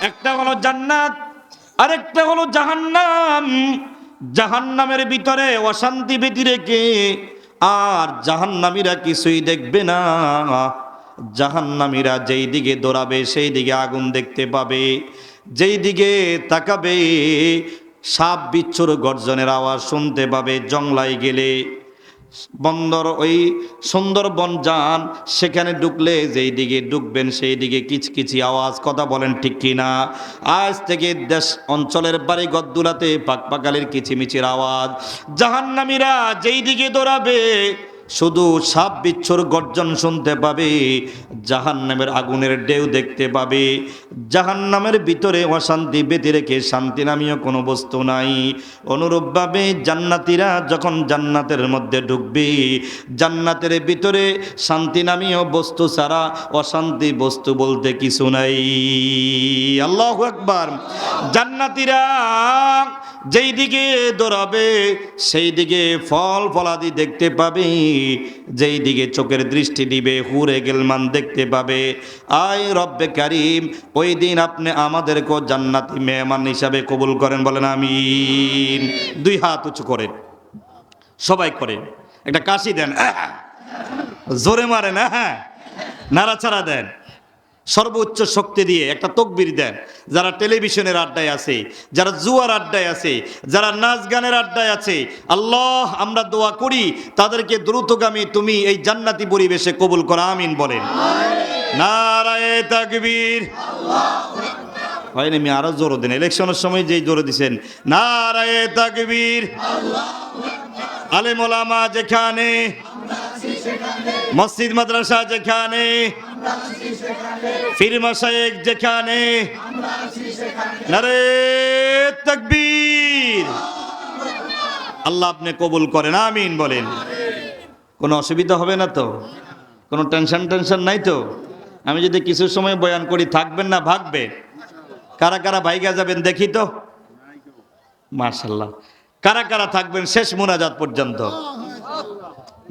একটা হলো জান্নাত, আরেকটা হলো জাহান্নাম। জাহান্নামের ভিতরে অশান্তি ভীতি রেখে আর জাহান্নামীরা কিছুই দেখবে না। জাহান্নামীরা যেই দিকে দৌড়াবে সেই দিকে আগুন দেখতে পাবে, যেই দিকে তাকাবে সাপ বিচ্ছুর গর্জনের আওয়াজ শুনতে পাবে। জংলায় গেলে বন্দর ওই সুন্দরবন যান, সেখানে ঢুকলে যেই দিকে ঢুকবেন সেই দিকে কিচকিচি আওয়াজ। কথা বলেন ঠিক কিনা? আজ থেকে দেশ অঞ্চলের বাড়ি গদ্দুলাতে পাকপাকালির কিচিমিচির আওয়াজ। জাহান্নামীরা যেই দিকে দৌড়াবে শুধু সাপ বিচ্ছুর গর্জন শুনতে পাবে, জাহান্নামের আগুনের ঢেউ দেখতে পাবে। জাহান্নামের ভিতরে অশান্তি বেঁধে রেখে শান্তি নামীয় কোনো বস্তু নাই। অনুরূপভাবে জান্নাতীরা যখন জান্নাতের মধ্যে ঢুকবে, জান্নাতের ভিতরে শান্তি নামীয় বস্তু ছাড়া অশান্তি বস্তু বলতে কিছু নাই। আল্লাহু আকবার। জান্নাতীরা যেই দিকে দৌড়াবে সেই দিকে ফল ফলাদি দেখতে পাবে, যেই দিকে চোখের দৃষ্টি দিবে হুরে গেলমান দেখতে পাবে। আয় রব্বে কারিম, ওই দিন আপনি আমাদেরকে জান্নাতি মেহমান হিসাবে কবুল করেন, বলেন আমিন। দুই হাত উঁচু করেন, সবাই করেন, একটা কাশি দেন, জোরে মারেন, হ্যাঁ, নাড়াচাড়া দেন, সর্বোচ্চ শক্তি দিয়ে একটা তকবীর দেন। যারা টেলিভিশনের আড্ডায় আছে, যারা জুয়ার আড্ডায় আছে, যারা নাচ গানের আড্ডায় আছে, আল্লাহ আমরা দোয়া করি তাদেরকে দ্রুতগামী তুমি এই জান্নাতি পরিবেশে কবুল করো, আমিন বলেন। নারায়ে তাকবীর। হয় না, আমি আরো জোর দেন, ইলেকশনের সময় যেই জোর দিছেন, নারায়ে তাকবীর। আলেম ওলামা যেখানে, মসজিদ মাদ্রাসা যেখানে, পীর মাশায়েখ যেখানে, নারে তাকবীর। আল্লাহ আপনি কবুল করেন, আমিন বলেন। কোনো অসুবিধা হবে না তো? কোনো টেনশন নাই তো? আমি যদি কিছু সময় বয়ান করি থাকবেন না ভাগবে? কারা কারা ভাইগা যাবেন দেখি তো? মাশাআল্লাহ। কারা কারা থাকবেন শেষ মুনাজাত পর্যন্ত?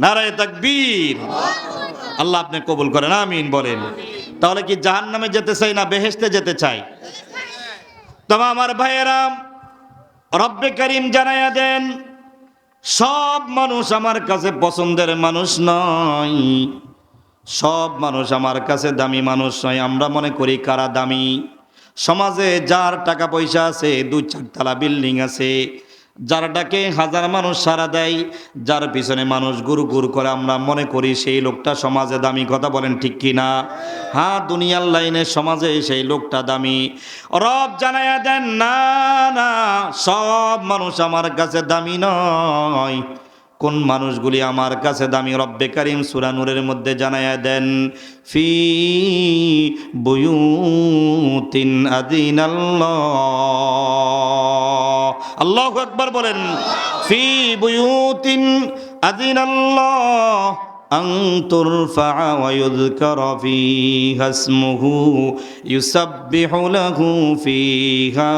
নারায়ে তাকবীর। আল্লাহ আপনি কবুল করেন, আমিন বলেন। তাহলে কি জাহান্নামে যেতে চাই না বেহেশতে যেতে চাই? তবে আমার ভাইয়েরা, রব্বে কারীম জানায়া দেন সব মানুষ আমার কাছে পছন্দের মানুষ নয়, সব মানুষ আমার কাছে দামি মানুষ নয়। আমরা মনে করি কারা দামি? সমাজে যার টাকা পয়সা আছে, 2-4 তলা বিল্ডিং আছে, যার ডাকে হাজার মানুষ সাড়া দেয়, যার পিছনে মানুষ গুরু গুরু করে, আমরা মনে করি সেই লোকটা সমাজে দামি। কথা বলেন ঠিক কিনা? হ্যাঁ, দুনিয়ার লাইনে সমাজে সেই লোকটা দামি। রব জানায়া দেন না না, সব মানুষ আমার কাছে দামি নয়। কোন মানুষগুলি আমার কাছে দামি? রব্বে কারীম সূরা নূরের মধ্যে জানায়া দেন, ফি বুয়ুতিন আযিনাল্লাহ। আল্লাহু আকবার বলেন। ফি বুয়ুতিন আযিনাল্লাহ আন তুরফা ওয়া ইউযকারা ফীহা ইসমুহু ইউসাব্বিহু লাহু ফীহা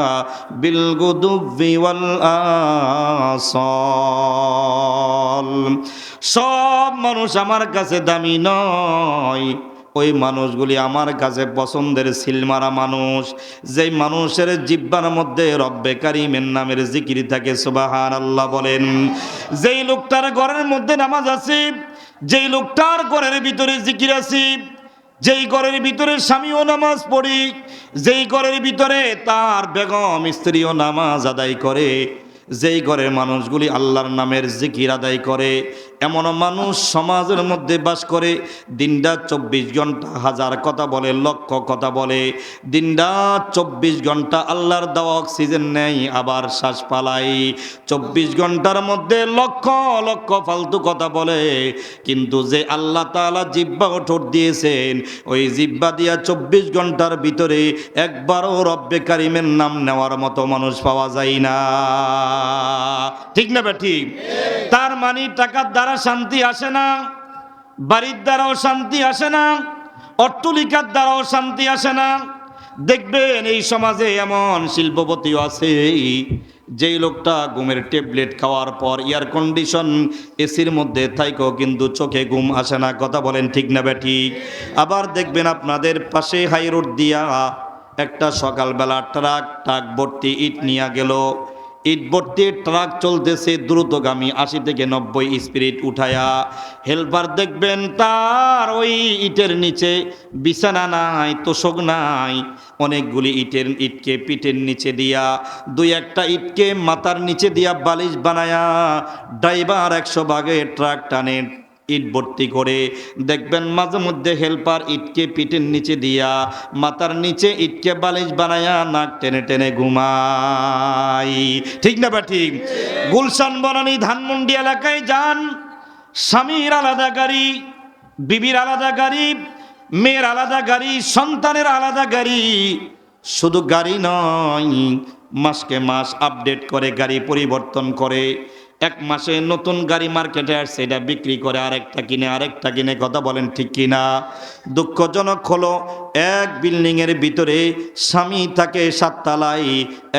বিল গুদুব্বি ওয়াল আসাল। সব মানুষ আমার কাছে দামি নয়। ওই মানুষগুলি আমার কাছে পছন্দের সিলমারা মানুষ, যেই মানুষের জিহ্বার মধ্যে রব্বে কারীমের নামের জিকির থাকে। সুবহানাল্লাহ বলেন। যেই লোকটার ঘরের মধ্যে নামাজ আছে, যেই লোকটার ঘরের ভিতরে জিকির আছে, যেই ঘরের ভিতরে স্বামীও নামাজ পড়ি, যেই ঘরের ভিতরে তার বেগম স্ত্রীও নামাজ আদায় করে, যেই ঘরের মানুষগুলি আল্লাহর নামের জিকির আদায় করে, এমন মানুষ সমাজের মধ্যে বাস করে। দিনরাত 24 ঘন্টা হাজার কথা বলে, লক্ষ কথা বলে, দিনরাত 24 ঘন্টা আল্লাহর দেওয়া অক্সিজেন নেই, আবার শ্বাস পালাই। 24 ঘন্টার মধ্যে লক্ষ লক্ষ ফালতু কথা বলে। কিন্তু যে আল্লাহ তাআলা জিহ্বা ঠোঁট দিয়েছেন, ওই জিহ্বা দিয়া 24 ঘন্টার ভিতরে একবারও রব্বে কারীমের নাম নেওয়ার মতো মানুষ পাওয়া যায় না। ঠিক না বে ঠিক? তার মানে টাকার দ্বারা শান্তি আসে না, বাড়ির দ্বারাও শান্তি আসে না, অট্টালিকার দ্বারাও শান্তি আসে না। দেখবেন এই সমাজে এমন শিল্পপতিও আছে, যেই লোকটা ঘুমের ট্যাবলেট খাওয়ার পর এয়ার কন্ডিশন এসির মধ্যে থাইকেও কিন্তু চোখে ঘুম আসে না। কথা বলেন ঠিক না বে ঠিক? আবার দেখবেন আপনাদের পাশে হাই রোড দিয়া একটা সকালবেলা ট্রাক ভর্তি ইট নিয়ে গেল। ইট ভর্তি ট্রাক চলতেছে দ্রুতগামী 80 থেকে 90 স্পিড উঠায়া। হেল্পার দেখবেন তার ওই ইটের নিচে বিছানা নাই, তোষক নাই, অনেকগুলি ইটকে পিঠের নিচে দিয়া, দুই একটা ইটকে মাথার নিচে দিয়া বালিশ বানায়া ড্রাইভার 100 ভাগে ট্রাক টানে ইট ভর্তি করে। দেখবেন মাঝে মধ্যে হেল্পার ইটকে পিঠের নিচে দিয়া মাথার নিচে ইটকে বালিশ বানায়া নাক টেনে টেনে ঘুমাই। ঠিক না বা ঠিক? গুলশান বনানী ধানমন্ডি এলাকায় যান, স্বামীর আলাদা গাড়ি, বিবির আলাদা গাড়ি, মেয়ের আলাদা গাড়ি, সন্তানের আলাদা গাড়ি। শুধু গাড়ি নয়, মাসকে মাস আপডেট করে, গাড়ি পরিবর্তন করে। এক মাসে নতুন গাড়ি মার্কেটে আসছে, এটা বিক্রি করে আরেকটা কিনে। কথা বলেন ঠিক কিনা? দুঃখজনক হলো এক বিল্ডিংয়ের ভিতরে স্বামী থাকে 7 তলায়,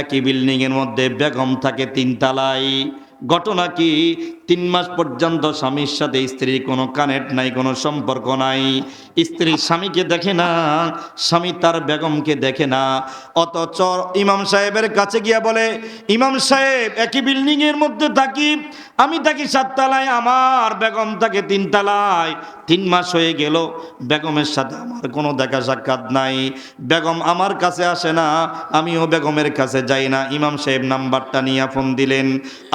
একই বিল্ডিংয়ের মধ্যে বেগম থাকে 3 তলায়। ঘটনা কি? 3 মাস পর্যন্ত স্বামীর সাথে স্ত্রীর কোনো কানেক্ট নাই, কোনো সম্পর্ক নাই। স্ত্রী স্বামীকে দেখে না, স্বামী তার বেগমকে দেখে না। অথচ ইমাম সাহেবের কাছে গিয়া বলে, ইমাম সাহেব, একই বিল্ডিংয়ের মধ্যে থাকি, আমি থাকি 7 তলায়, আমার বেগম থাকে 3 তলায়। 3 মাস হয়ে গেল, বেগমের সাথে আমার কোনো দেখা সাক্ষাৎ নাই, বেগম আমার কাছে আসে না, আমিও বেগমের কাছে যাই না। ইমাম সাহেব নাম্বারটা নিয়ে ফোন দিলেন,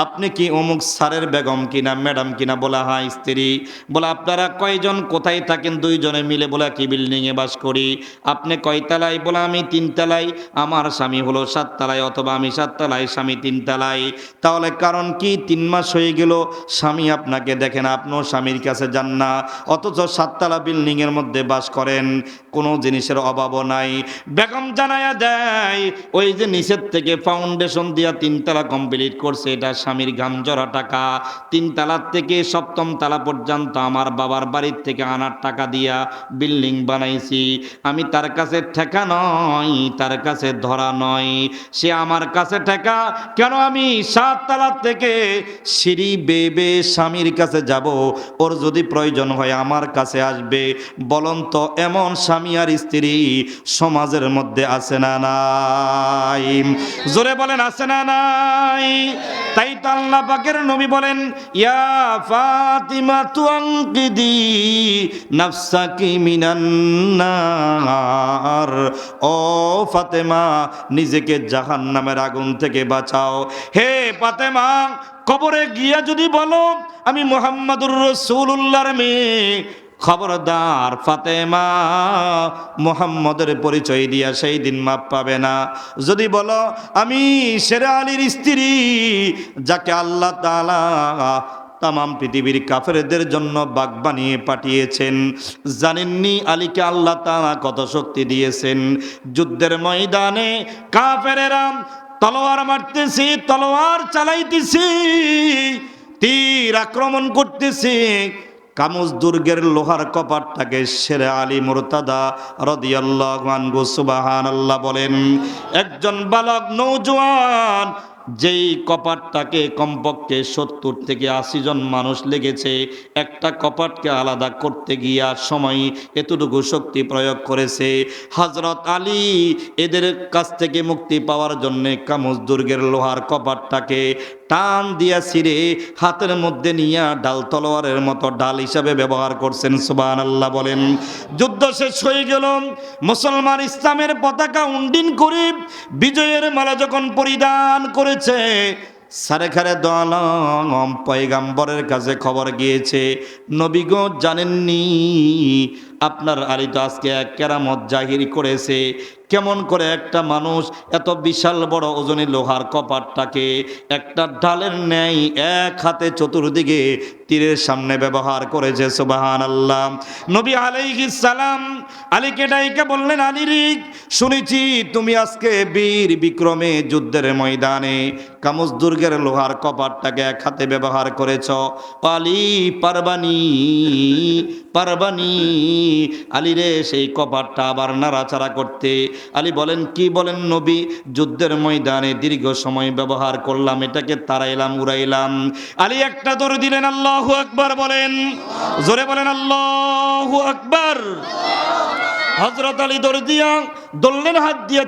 আপনি কি অমুক স্যারের বেগম কিনা, ম্যাডাম কিনা? বলা হয় স্ত্রী। বলে আপনারা কয়জন, কোথায় থাকেন? 2 জনে মিলে। বলে কি বিল্ডিংয়ে বাস করি? আপনি কয় তলায়? বলে আমি 3 তলায়, আমার স্বামী হলো 7 তলায়, অথবা আমি 7 তলায়, স্বামী 3 তলায়। তাহলে কারণ কি? 3 মাস হয়ে গেল স্বামী আপনাকে দেখে না, আপনিও স্বামীর কাছে যান না, অথচ 7 তলা বিল্ডিংয়ের মধ্যে বাস করেন, কোনো জিনিসের অভাবও নাই। বেগম জানায়া দেয়, ওই যে নিচের থেকে ফাউন্ডেশন দিয়া 3 তলা কমপ্লিট করছে, এটা স্বামীর ঘাম জড়া টাকা। 3 তলার থেকে 7ম তলা পর্যন্ত আমার বাবার বাড়ির থেকে আনার টাকা দিয়া বিল্ডিং বানাইছি। আমি তার কাছে ঠেকা নয়, তার কাছে ধরা নয়, সে আমার কাছে ঠেকা। কেন আমি 7 তলার থেকে সিঁড়ি বেবে স্বামীর কাছে যাব? ওর যদি প্রয়োজন হয় আমার কাছে আসবে। বলুন তো, এমন স্বামী আর স্ত্রী সমাজের মধ্যে আছে না নাই? জোরে বলেন, আছে না নাই? তাই তো আল্লাহ পাকের নবী বলেন, ইয়া ফাতিমা তুআনকিদি নাফসাকি মিনান নার। ও ফাতেমা, নিজেকে জাহান্নামের আগুন থেকে বাঁচাও। হে ফাতেমা, কবরে গিয়া যদি বলো আমি মুহাম্মাদুর রাসূলুল্লাহর মেয়ে, খবরদার ফাতেমা মুহাম্মদের পরিচয় দিয়া সেই দিন মাপ পাবে না। যদি বলো আমি শেরে আলীর স্ত্রী, যাকে আল্লাহ তাআলা তামাম পৃথিবীর কাফেরদের জন্য বাগ বানিয়ে পাঠিয়েছেন, জানেননি আলীকে আল্লাহ তাআলা কত শক্তি দিয়েছেন? যুদ্ধের ময়দানে কাফেরেরা তলোয়ার মারতেছে, তলোয়ার চালাইতেছে, তীর আক্রমণ করতেছে। কামুজ দুর্গের লোহার কপাটটাকে শেরে আলী মুরতাদা রাদিয়াল্লাহু আনহু সুবহানাল্লাহ বলেন, একজন বালক নওজোয়ান, যেই কপাটটাকে কমপক্ষে 70 থেকে 80 জন মানুষ লেগেছে একটা কপাটকে আলাদা করতে গিয়া সময় এতটুকু শক্তি প্রয়োগ করেছে। হযরত আলী এদের কাছ থেকে মুক্তি পাওয়ার জন্যে কামুজ দুর্গের লোহার কপাটটাকে টান দিয়া ছিঁড়ে হাতের মধ্যে নিয়ে ডাল তলোয়ারের মতো ডাল হিসাবে ব্যবহার করছেন। সুবহানাল্লাহ বলেন। যুদ্ধ শেষ হয়ে গেল, মুসলমান ইসলামের পতাকা উন্ডিন করে বিজয়ের মালা যখন পরিধান করেছে, সারেখারে দোয়ালম পয়গাম্বরের কাছে খবর গিয়েছে, নবী গো জানেননি আপনার আলী তো আজকে এক কেরামত জাহির করেছে। কেমন করে একটা মানুষ এত বিশাল বড় ওজনী লোহার কপাটটাকে একটা ডালের ন্যায় এক হাতে চতুর্দিকে তীরের সামনে ব্যবহার করেছে। সুবহানাল্লাহ। নবী আলাইহিস সালাম আলীকে ডাইকে বললেন, আলী রে, শুনেছি তুমি আজকে বীর বিক্রমে যুদ্ধের ময়দানে কামুজ দুর্গের লোহার কপাটটাকে এক হাতে ব্যবহার করেছ। আলী পারবানি পারবানি? আলী রে, সেই কপাটটা আবার নাড়াচাড়া করতে। আলী বলেন, কি বলেন নবী? যুদ্ধের ময়দানে দীর্ঘ সময় ব্যবহার করলাম, এটাকে তাড়াইলাম, উড়াইলাম। আলী একটা দৌড় দিলেন, আল্লাহু আকবার বলেন, জোরে বলেন আল্লাহু আকবার। হযরত আলী দৌড় দিয়া দৌড়লেন, হাত দিয়ে